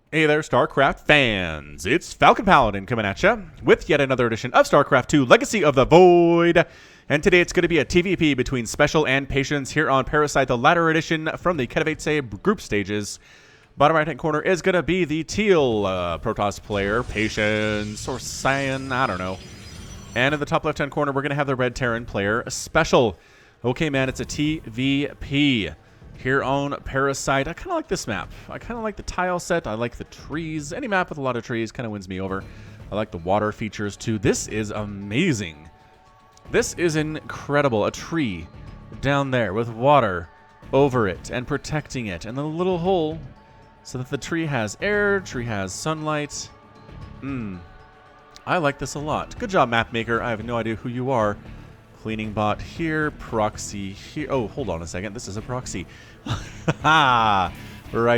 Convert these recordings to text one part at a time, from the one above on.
Hey there, StarCraft fans! It's Falcon Paladin coming at ya with yet another edition of StarCraft 2 Legacy of the Void. And today it's going to be a TVP between SpeCial and Patience here on Parasite, the latter edition from the Katowice group stages. Bottom right hand corner is going to be the teal Protoss player, Patience, or Cyan, I don't know. And in the top left hand corner, we're going to have the red Terran player, SpeCial. Okay, man, it's a TVP. Here on Parasite, I kind of like this map. I kind of like the tile set. I like the trees. Any map with a lot of trees kind of wins me over. I like the water features too. This is amazing. This is incredible. A tree down there with water over it and protecting it. And the little hole so that the tree has air, tree has sunlight. I like this a lot. Good job, map maker. I have no idea who you are. Cleaning bot here, proxy here. Oh, hold on a second. This is a proxy. Right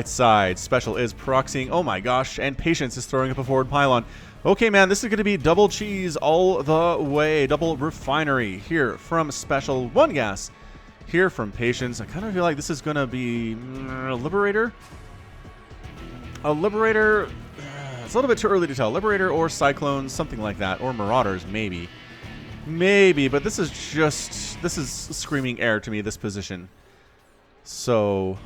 side. SpeCial is proxying. Oh my gosh. And Patience is throwing up a forward pylon. Okay, man. This is going to be double cheese all the way. Double refinery here from SpeCial. One gas here from Patience. I kind of feel like this is going to be a Liberator. A Liberator. It's a little bit too early to tell. Liberator or Cyclones, something like that. Or Marauders, maybe. Maybe, but this is screaming air to me, this position. So,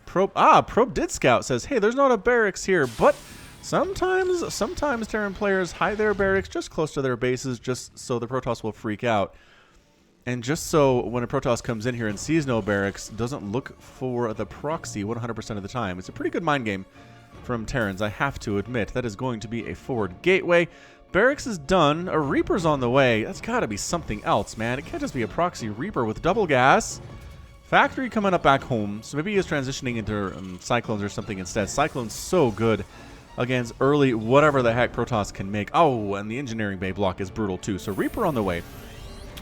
Probe did scout, says, hey, there's not a barracks here, but sometimes Terran players hide their barracks just close to their bases just so the Protoss will freak out. And just so when a Protoss comes in here and sees no barracks, doesn't look for the proxy 100% of the time. It's a pretty good mind game from Terrans, I have to admit. That is going to be a forward gateway. Barracks is done. A Reaper's on the way. That's got to be something else, man. It can't just be a proxy Reaper with double gas. Factory coming up back home. So maybe he's transitioning into Cyclones or something instead. Cyclone's so good against early whatever the heck Protoss can make. Oh, and the engineering bay block is brutal too. So Reaper on the way.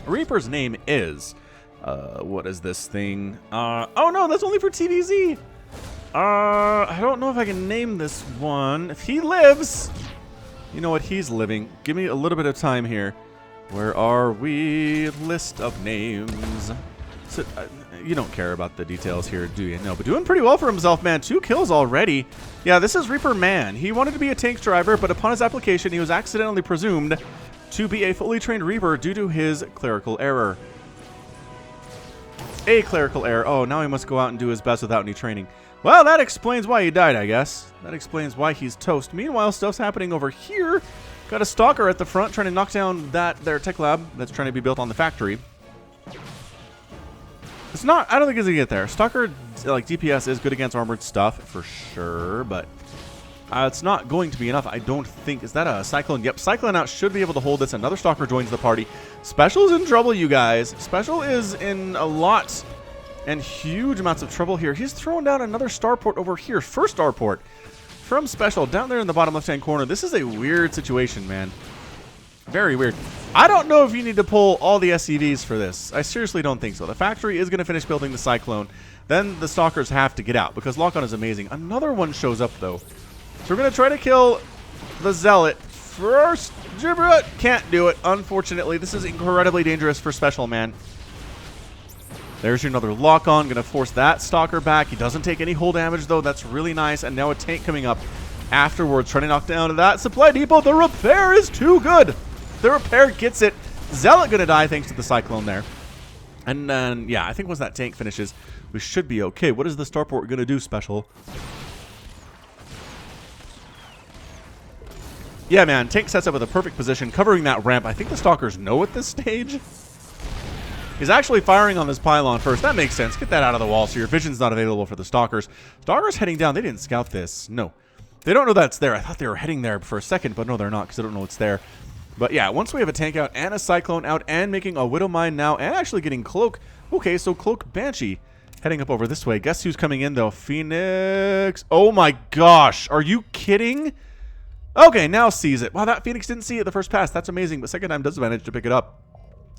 Reaper's name is... what is this thing? Oh no, that's only for TVZ. I don't know if I can name this one. If he lives... You know what? He's living. Give me a little bit of time here. Where are we? List of names. So, you don't care about the details here, do you? No, but doing pretty well for himself, man. 2 kills already. Yeah, this is Reaper Man. He wanted to be a tank driver, but upon his application, he was accidentally presumed to be a fully trained Reaper due to his clerical error. A clerical error. Oh, now he must go out and do his best without any training. Well, that explains why he died, I guess. That explains why he's toast. Meanwhile, stuff's happening over here. Got a Stalker at the front trying to knock down their tech lab that's trying to be built on the factory. It's not, I don't think it's gonna get there. Stalker, like, DPS is good against armored stuff, for sure, but it's not going to be enough, I don't think. Is that a Cyclone? Yep, Cyclone out should be able to hold this. Another Stalker joins the party. SpeCial's in trouble, you guys. SpeCial is in a lot and huge amounts of trouble here. He's throwing down another starport over here. First starport from SpeCial down there in the bottom left-hand corner. This is a weird situation, man. Very weird. I don't know if you need to pull all the SCVs for this. I seriously don't think so. The factory is going to finish building the Cyclone. Then the Stalkers have to get out because lock-on is amazing. Another one shows up, though. So we're going to try to kill the Zealot first. Gibberut can't do it, unfortunately. This is incredibly dangerous for SpeCial, man. There's your another lock-on. Going to force that Stalker back. He doesn't take any hull damage, though. That's really nice. And now a tank coming up afterwards, trying to knock down that supply depot. The repair is too good. The repair gets it. Zealot going to die thanks to the Cyclone there. And then, yeah, I think once that tank finishes, we should be okay. What is the starport going to do, SpeCial? Yeah, man. Tank sets up with a perfect position, covering that ramp. I think the Stalkers know at this stage. He's actually firing on this pylon first. That makes sense. Get that out of the wall so your vision's not available for the Stalkers. Stalkers heading down. They didn't scout this. No. They don't know that's there. I thought they were heading there for a second, but no, they're not because they don't know it's there. But yeah, once we have a tank out and a Cyclone out and making a Widow Mine now and actually getting Cloak. Okay, so Cloak Banshee heading up over this way. Guess who's coming in, though? Phoenix. Oh my gosh. Are you kidding? Okay, now sees it. Wow, that Phoenix didn't see it the first pass. That's amazing, but second time does manage to pick it up.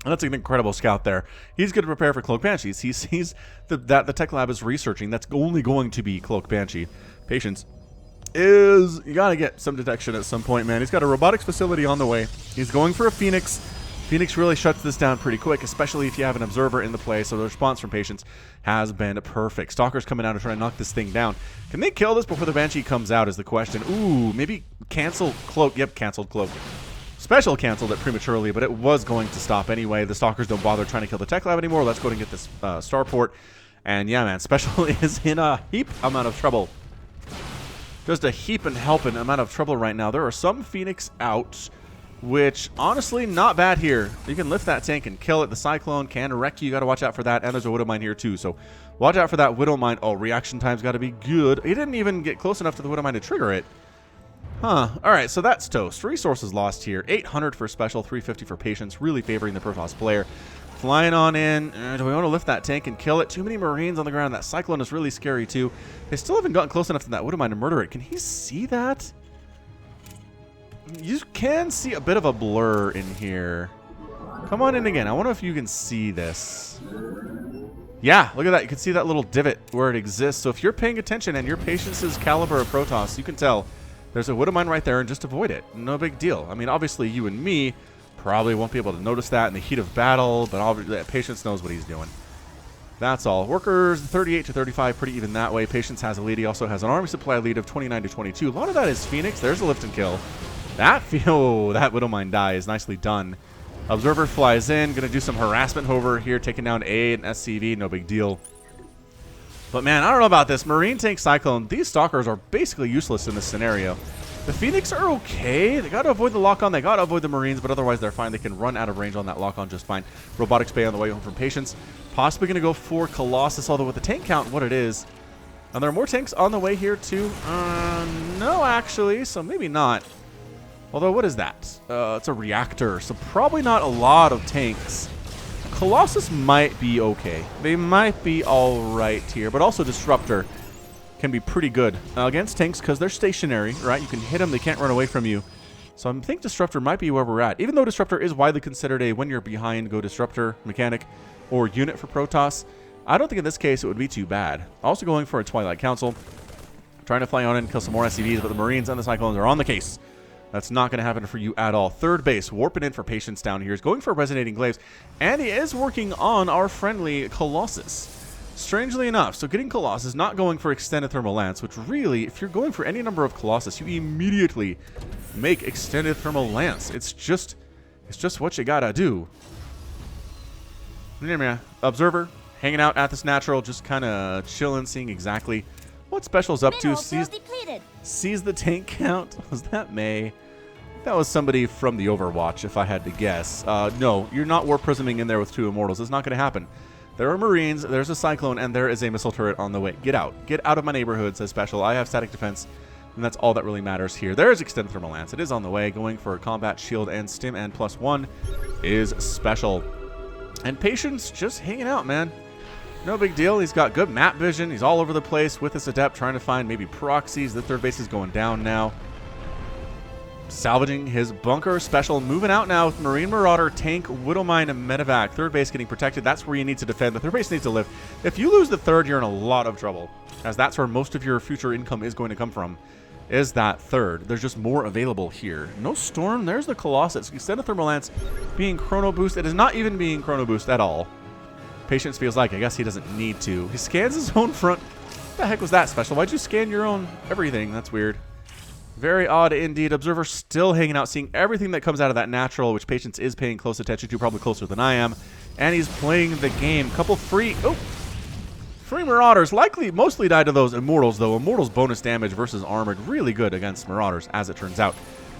And that's an incredible scout there. He's going to prepare for Cloak Banshees. He sees that the tech lab is researching. That's only going to be Cloak Banshee. Patience is... You got to get some detection at some point, man. He's got a robotics facility on the way. He's going for a Phoenix. Phoenix really shuts this down pretty quick, especially if you have an observer in the play, so the response from Patience has been perfect. Stalker's coming out to try to knock this thing down. Can they kill this before the Banshee comes out is the question. Ooh, maybe cancel Cloak. Yep, canceled Cloak. SpeCial canceled it prematurely, but it was going to stop anyway. The Stalkers don't bother trying to kill the Tech Lab anymore. Let's go and get this starport. And yeah, man, SpeCial is in a heap amount of trouble. Just a heap and helping amount of trouble right now. There are some Phoenix out, which, honestly, not bad here. You can lift that tank and kill it. The Cyclone can wreck you. You got to watch out for that. And there's a Widow Mine here, too. So watch out for that Widow Mine. Oh, reaction time's got to be good. He didn't even get close enough to the Widow Mine to trigger it. Huh. All right, so that's toast. Resources lost here. 800 for SpeCial, 350 for Patience. Really favoring the Protoss player. Flying on in. Do we want to lift that tank and kill it? Too many Marines on the ground. That Cyclone is really scary, too. They still haven't gotten close enough to that Widow Mine to murder it. Can he see that? You can see a bit of a blur in here. Come on in again. I wonder if you can see this. Yeah, look at that. You can see that little divot where it exists. So if you're paying attention and your Patience's caliber of Protoss, you can tell there's a Widow Mine right there and just avoid it. No big deal. I mean, obviously you and me probably won't be able to notice that in the heat of battle, but obviously Patience knows what he's doing. That's all. Workers 38 to 35, pretty even that way. Patience has a lead. He also has an army supply lead of 29 to 22. A lot of that is Phoenix. There's a lift and kill. That Widow Mine dies. Nicely done. Observer flies in. Going to do some harassment over here. Taking down A and SCV. No big deal. But man, I don't know about this. Marine Tank Cyclone. These Stalkers are basically useless in this scenario. The Phoenix are okay. They got to avoid the lock-on. They got to avoid the Marines, but otherwise they're fine. They can run out of range on that lock-on just fine. Robotics Bay on the way home from Patience. Possibly going to go for Colossus, although with the tank count what it is. And there are more tanks on the way here too. No, actually. So maybe not. Although, what is that? It's a reactor, so probably not a lot of tanks. Colossus might be okay. They might be all right here, but also Disruptor can be pretty good against tanks because they're stationary, right? You can hit them, they can't run away from you. So I think Disruptor might be where we're at. Even though Disruptor is widely considered a when you're behind, go Disruptor mechanic or unit for Protoss, I don't think in this case it would be too bad. Also going for a Twilight Council. Trying to fly on in and kill some more SCVs, but the Marines and the Cyclones are on the case. That's not going to happen for you at all. Third base, warping in for Patience down here. He's going for Resonating Glaives, and he is working on our friendly Colossus. Strangely enough, so getting Colossus, not going for Extended Thermal Lance, which really, if you're going for any number of Colossus, you immediately make Extended Thermal Lance. It's just what you gotta do. Observer, hanging out at this natural, just kind of chilling, seeing exactly what SpeCial's up to. Sees the tank count. Was that May? That was somebody from the Overwatch, if I had to guess. No, you're not War Prisming in there with 2 Immortals. It's not going to happen. There are Marines, there's a Cyclone, and there is a missile turret on the way. Get out. Get out of my neighborhood, says SpeCial. I have static defense, and that's all that really matters here. There is Extended Thermal Lance. It is on the way. Going for combat, shield, and stim, and +1 is SpeCial. And Patience just hanging out, man. No big deal. He's got good map vision. He's all over the place with this Adept, trying to find maybe proxies. The third base is going down now. Salvaging his bunker. SpeCial moving out now with Marine Marauder, Tank, Widow Mine, and Medevac. Third base getting protected. That's where you need to defend. The third base needs to live. If you lose the third, you're in a lot of trouble, as that's where most of your future income is going to come from, is that third. There's just more available here. No Storm. There's the Colossus. Extended Thermal Lance being Chrono Boost. It is not even being Chrono Boost at all. Patience feels like, I guess he doesn't need to. He scans his own front. What the heck was that, SpeCial? Why'd you scan your own everything? That's weird. Very odd indeed. Observer still hanging out, seeing everything that comes out of that natural, which Patience is paying close attention to, probably closer than I am. And he's playing the game. Couple free Marauders. Likely mostly died to those Immortals, though. Immortals bonus damage versus Armored. Really good against Marauders, as it turns out.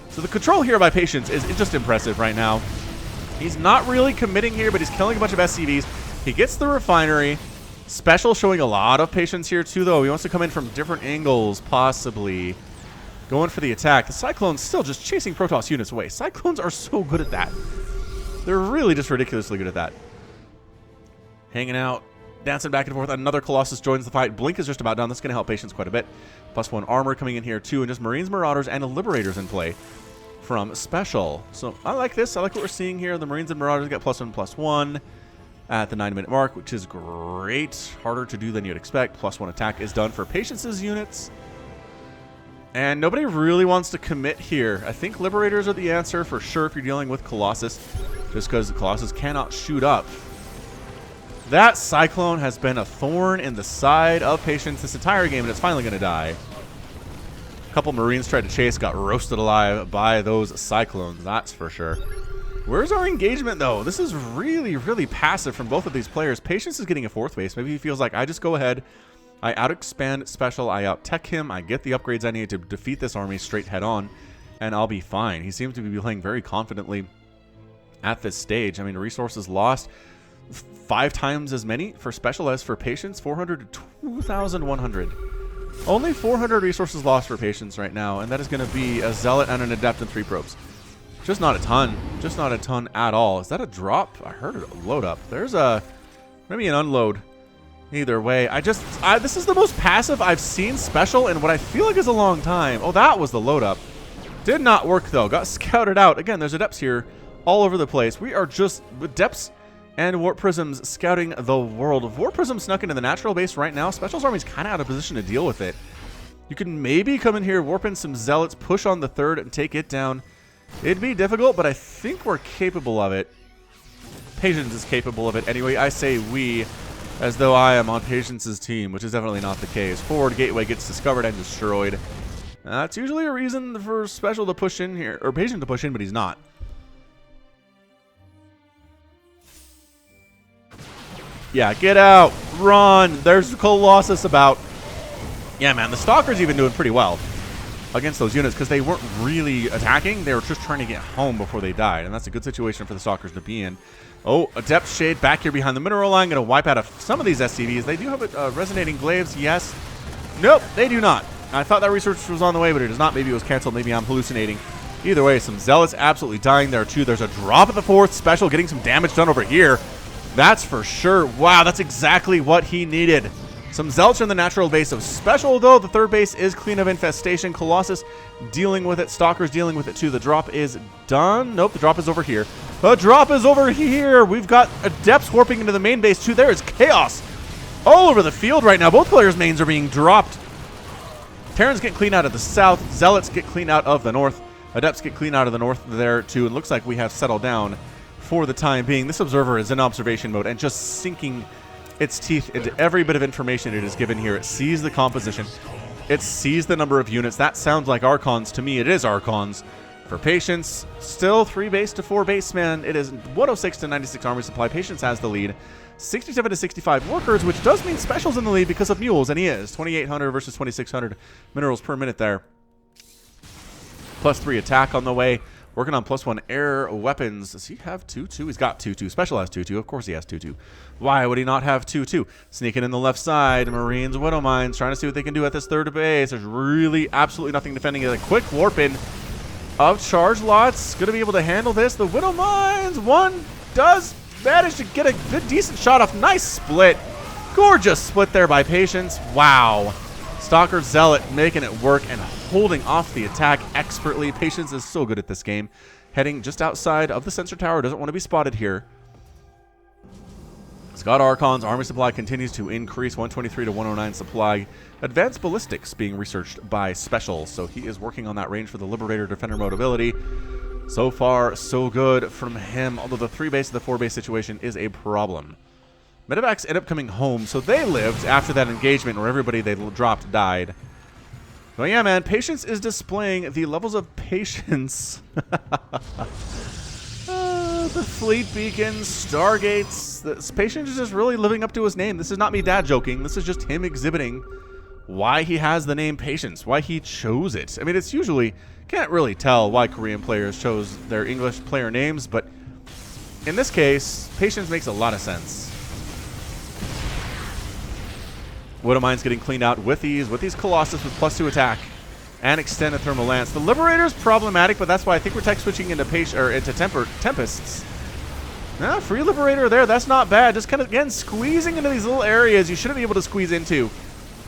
So the control here by Patience is just impressive right now. He's not really committing here, but he's killing a bunch of SCVs. He gets the refinery. SpeCial showing a lot of patience here too, though. He wants to come in from different angles, possibly. Going for the attack. The Cyclone's still just chasing Protoss units away. Cyclones are so good at that. They're really just ridiculously good at that. Hanging out, dancing back and forth. Another Colossus joins the fight. Blink is just about done. That's going to help Patience quite a bit. +1 armor coming in here too, and just Marines, Marauders, and Liberators in play from SpeCial. So I like this. I like what we're seeing here. The Marines and Marauders get +1/+1 at the 9-minute mark, which is great. Harder to do than you'd expect. +1 attack is done for Patience's units. And nobody really wants to commit here. I think Liberators are the answer for sure if you're dealing with Colossus, just because Colossus cannot shoot up. That Cyclone has been a thorn in the side of Patience this entire game, and it's finally going to die. A couple Marines tried to chase, got roasted alive by those Cyclones, that's for sure. Where's our engagement, though? This is really, really passive from both of these players. Patience is getting a 4th base. Maybe he feels like, I just go ahead, I out-expand Special, I out-tech him, I get the upgrades I need to defeat this army straight head-on, and I'll be fine. He seems to be playing very confidently at this stage. I mean, resources lost 5 times as many for Special as for Patience, 400 to 2,100. Only 400 resources lost for Patience right now, and that is going to be a Zealot and an Adept and 3 probes. Just not a ton. Just not a ton at all. Is that a drop? I heard a load up. There's a... maybe an unload. Either way, this is the most passive I've seen Special in what I feel like is a long time. Oh, that was the load up. Did not work, though. Got scouted out. Again, there's Adepts here all over the place. We are just Adepts and Warp Prisms scouting the world. Warp Prism snuck into the natural base right now. Special's army's kind of out of position to deal with it. You can maybe come in here, warp in some Zealots, push on the 3rd, and take it down. It'd be difficult, but I think we're capable of it. Patience is capable of it. Anyway, I say we, as though I am on Patience's team, which is definitely not the case. Forward gateway gets discovered and destroyed. That's usually a reason for Special to push in here, or Patient to push in, but he's not. Yeah, get out, run. There's Colossus about. Yeah, man, the Stalker's even doing pretty well against those units because they weren't really attacking. They were just trying to get home before they died, and that's a good situation for the Stalkers to be in. Oh, Adept Shade back here behind the mineral line. Going to wipe out some of these SCVs. They do have resonating glaives, yes. Nope, they do not. I thought that research was on the way, but it is not. Maybe it was canceled. Maybe I'm hallucinating. Either way, some Zealots absolutely dying there, too. There's a drop at the 4th. Special getting some damage done over here. That's for sure. Wow, that's exactly what he needed. Some Zealots are in the natural base of Special, though. The 3rd base is clean of infestation. Colossus dealing with it. Stalker's dealing with it, too. The drop is done. Nope, the drop is over here. The drop is over here. We've got Adepts warping into the main base, too. There is chaos all over the field right now. Both players' mains are being dropped. Terrans get clean out of the south. Zealots get clean out of the north. Adepts get clean out of the north there, too. And looks like we have settled down for the time being. This observer is in observation mode and just sinking its teeth into every bit of information it is given here. It sees the composition. It sees the number of units. That sounds like Archons. To me, it is Archons. For Patience, still 3 base to 4 base, man. It is 106 to 96 army supply. Patience has the lead. 67 to 65 workers, which does mean Special's in the lead because of mules, and he is. 2,800 versus 2,600 minerals per minute there. +3 attack on the way. Working on +1 air weapons. Does he have 2-2? He's got 2-2. Special has 2-2. Of course he has 2-2. Why would he not have 2-2? Sneaking in the left side. Marines, Widow Mines, trying to see what they can do at this 3rd base. There's really absolutely nothing defending it. A quick warp in of charge lots. Going to be able to handle this. The Widow Mines. One does manage to get a good, decent shot off. Nice split. Gorgeous split there by Patience. Wow. Stalker Zealot making it work and holding off the attack expertly. Patience is so good at this game. Heading just outside of the sensor tower. Doesn't want to be spotted here. Scott Archon's army supply continues to increase. 123 to 109 supply. Advanced ballistics being researched by Special. So he is working on that range for the Liberator Defender mode ability. So far, so good from him. Although the 3 base to the 4 base situation is a problem. Medevacs end up coming home, so they lived after that engagement where everybody they dropped died. But yeah, man, Patience is displaying the levels of patience. The fleet beacons, stargates. Patience is just really living up to his name. This is not me dad joking. This is just him exhibiting why he has the name Patience, why he chose it. I mean, it's usually, can't really tell why Korean players chose their English player names, but in this case, Patience makes a lot of sense. Widow Mine's getting cleaned out with these Colossus with +2 attack and extended thermal lance. The Liberator's problematic, but that's why I think we're tech switching into Tempests. Nah, free Liberator there. That's not bad. Just kind of, again, squeezing into these little areas you shouldn't be able to squeeze into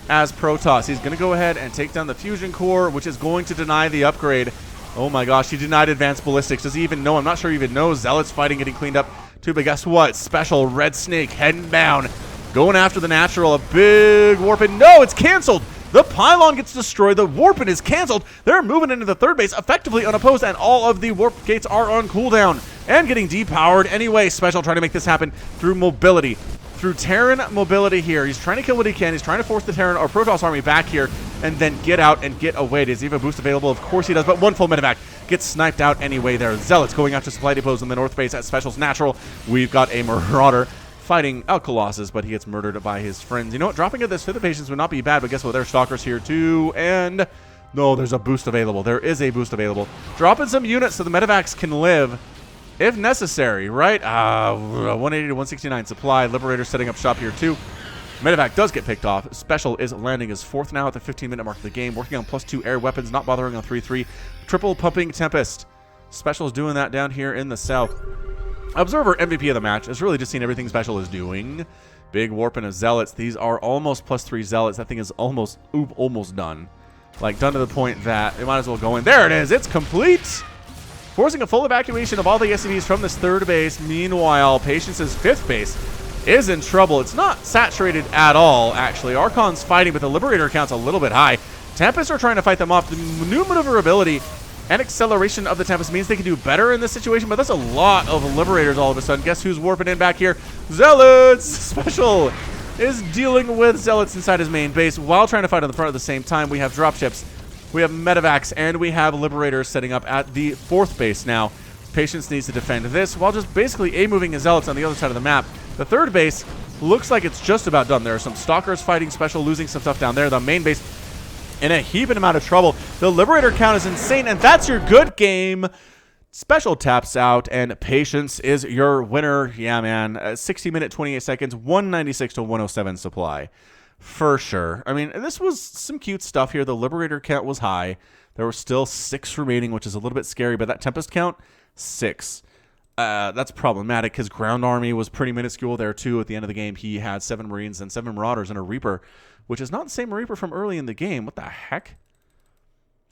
as Protoss. He's going to go ahead and take down the Fusion Core, which is going to deny the upgrade. Oh my gosh, he denied advanced ballistics. Does he even know? I'm not sure he even knows. Zealot's fighting, getting cleaned up too, but guess what? Special Red Snake heading down. Going after the natural, a big warp in. No, it's canceled. The pylon gets destroyed. The warping is canceled. They're moving into the third base effectively unopposed, and all of the warp gates are on cooldown and getting depowered anyway. SpeCial trying to make this happen through mobility. Through Terran mobility here. He's trying to kill what he can. He's trying to force the Terran or Protoss army back here and then get out and get away. Does he have a boost available? Of course he does, but one full medevac gets sniped out anyway there. Zealots going after supply depots in the north base at SpeCial's natural. We've got a Marauder fighting out Colossus, but he gets murdered by his friends. You know what? Dropping at this fifth patience would not be bad, but guess what? There's Stalkers here too, and no, there's a boost available. There is a boost available. Dropping some units so the medevacs can live if necessary, right? 180 to 169 supply. Liberator setting up shop here too. Medevac does get picked off. SpeCial is landing his fourth now at the 15-minute mark of the game. Working on +2 air weapons, not bothering on 3-3. Triple pumping Tempest. SpeCial is doing that down here in the south. Observer MVP of the match is really just seeing everything SpeCial is doing. Big warping of Zealots. These are almost +3 Zealots. That thing is almost done. Like done to the point that it might as well go in. There it is. It's complete. Forcing a full evacuation of all the SCVs from this third base. Meanwhile, Patience's fifth base is in trouble. It's not saturated at all, actually. Archon's fighting, but the Liberator count's a little bit high. Tempests are trying to fight them off. The new maneuverability and acceleration of the Tempest means they can do better in this situation, but that's a lot of Liberators all of a sudden. Guess who's warping in back here? Zealots! SpeCial is dealing with Zealots inside his main base while trying to fight on the front at the same time. We have dropships. We have medevacs, and we have Liberators setting up at the fourth base now. Patience needs to defend this while just basically A-moving his Zealots on the other side of the map. The third base looks like it's just about done. There are some Stalkers fighting SpeCial, losing some stuff down there. The main base in a heaping amount of trouble. The Liberator count is insane, and that's your good game. SpeCial taps out, and Patience is your winner. Yeah, man. 60 minute, 28 seconds, 196 to 107 supply. For sure. I mean, this was some cute stuff here. The Liberator count was high. There were still 6 remaining, which is a little bit scary, but that Tempest count, 6. That's problematic. His ground army was pretty minuscule there, too. At the end of the game, he had 7 Marines and 7 Marauders and a Reaper, which is not the same Reaper from early in the game. What the heck?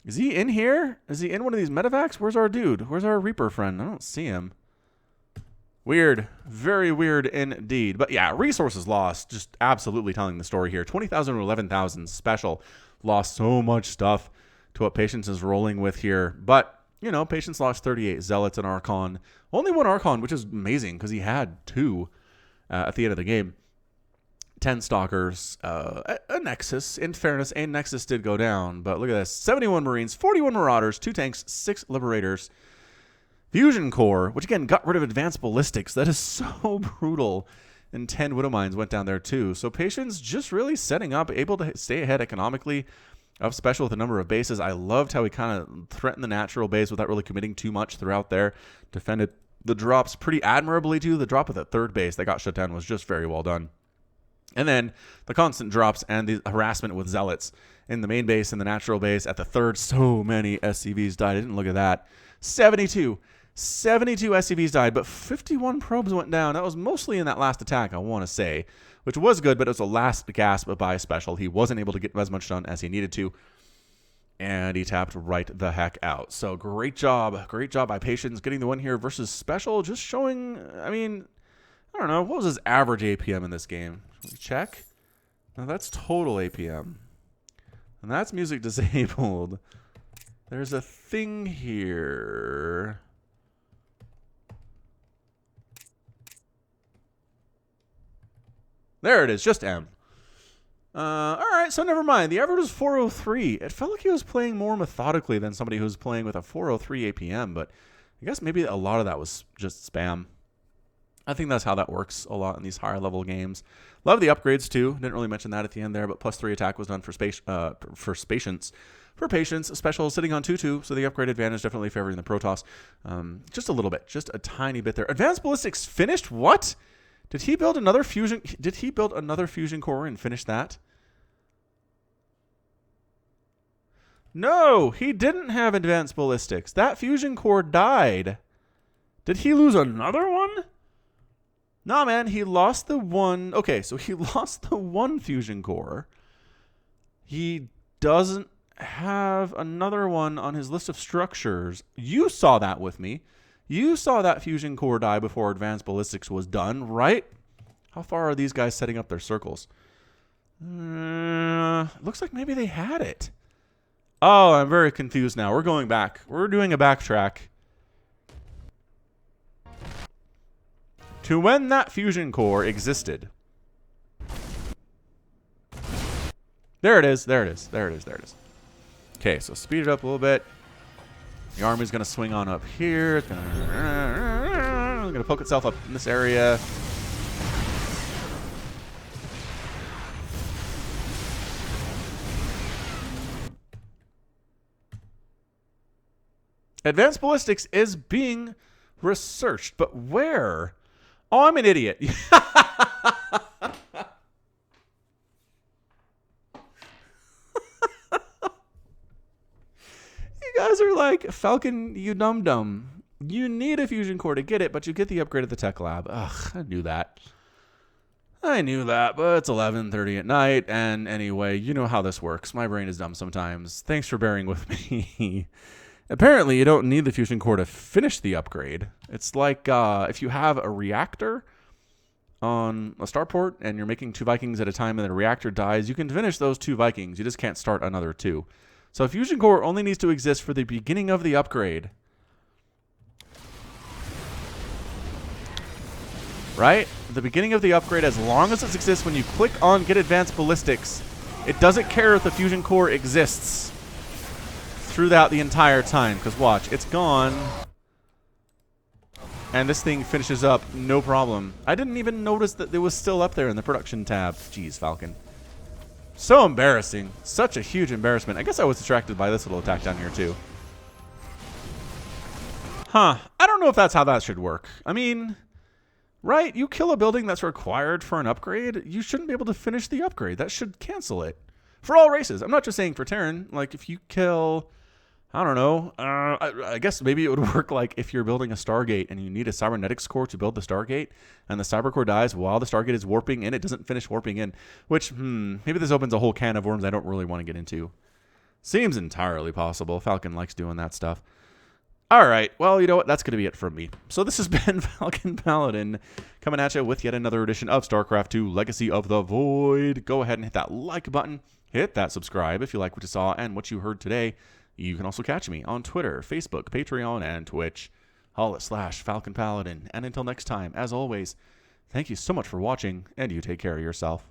Is he in here? Is he in one of these medevacs? Where's our dude? Where's our Reaper friend? I don't see him. Weird. Very weird indeed. But yeah, resources lost. Just absolutely telling the story here. 20,000 to 11,000. SpeCial lost so much stuff to what Patience is rolling with here. But, you know, Patience lost 38 Zealots and Archon. Only 1 Archon, which is amazing because he had 2 at the end of the game. 10 Stalkers. A Nexus. In fairness, a Nexus did go down. But look at this. 71 Marines, 41 Marauders, 2 tanks, 6 Liberators. Fusion Core, which again got rid of advanced ballistics. That is so brutal. And 10 Widowmines went down there too. So Patience just really setting up, able to stay ahead economically of SpeCial with a number of bases. I loved how he kind of threatened the natural base without really committing too much throughout there. Defended the drops pretty admirably too. The drop of the third base that got shut down was just very well done. And then the constant drops and the harassment with Zealots in the main base and the natural base at the third. So many SCVs died. I didn't look at that. 72 SCVs died, but 51 probes went down. That was mostly in that last attack, I want to say, which was good, but it was the last gasp by SpeCial. He wasn't able to get as much done as he needed to, and he tapped right the heck out. So great job by Patience getting the win here versus SpeCial. Just showing, I mean, I don't know, what was his average APM in this game? Check. No, that's total APM. And that's music disabled. There's a thing here. There it is, just M. All right, so never mind. The average was 403. It felt like he was playing more methodically than somebody who's playing with a 403 APM, but I guess maybe a lot of that was just spam. I think that's how that works a lot in these higher level games. Love the upgrades too. Didn't really mention that at the end there, but +3 attack was done for Patience. For Patience, SpeCial sitting on 2-2, so the upgrade advantage definitely favoring the Protoss. Just a little bit, just a tiny bit there. Advanced ballistics finished. What? Did he build another fusion? Did he build another fusion core and finish that? No, he didn't have advanced ballistics. That fusion core died. Did he lose another one? No, man, he lost the one. Okay, so he lost the one fusion core. He doesn't have another one on his list of structures. You saw that with me. You saw that fusion core die before advanced ballistics was done, right? How far are these guys setting up their circles? Looks like maybe they had it. Oh, I'm very confused now. We're going back. We're doing a backtrack to when that fusion core existed. There it is. There it is. There it is. There it is. Okay, so speed it up a little bit. The army's going to swing on up here. It's going to poke itself up in this area. Advanced ballistics is being researched, but where? Oh, I'm an idiot. You guys are like, Falcon, you dum-dum. You need a fusion core to get it, but you get the upgrade at the tech lab. Ugh, I knew that. I knew that, but it's 11:30 at night, and anyway, you know how this works. My brain is dumb sometimes. Thanks for bearing with me. Apparently, you don't need the fusion core to finish the upgrade. It's like if you have a reactor on a starport and you're making 2 Vikings at a time and then a reactor dies, you can finish those 2 Vikings. You just can't start another 2. So a fusion core only needs to exist for the beginning of the upgrade. Right? The beginning of the upgrade, as long as it exists when you click on Get Advanced Ballistics, it doesn't care if the fusion core exists throughout the entire time. Because watch, it's gone. And this thing finishes up no problem. I didn't even notice that it was still up there in the production tab. Jeez, Falcon. So embarrassing. Such a huge embarrassment. I guess I was distracted by this little attack down here too. Huh. I don't know if that's how that should work. I mean, right? You kill a building that's required for an upgrade, you shouldn't be able to finish the upgrade. That should cancel it. For all races. I'm not just saying for Terran. Like, if you kill, I don't know. I guess maybe it would work like if you're building a Stargate and you need a cybernetics core to build the Stargate, and the cyber core dies while the Stargate is warping in, it doesn't finish warping in. Which, maybe this opens a whole can of worms I don't really want to get into. Seems entirely possible. Falcon likes doing that stuff. All right. Well, you know what? That's going to be it from me. So this has been Falcon Paladin coming at you with yet another edition of StarCraft 2 Legacy of the Void. Go ahead and hit that like button. Hit that subscribe if you like what you saw and what you heard today. You can also catch me on Twitter, Facebook, Patreon, and Twitch. /Falcon Paladin. And until next time, as always, thank you so much for watching, and you take care of yourself.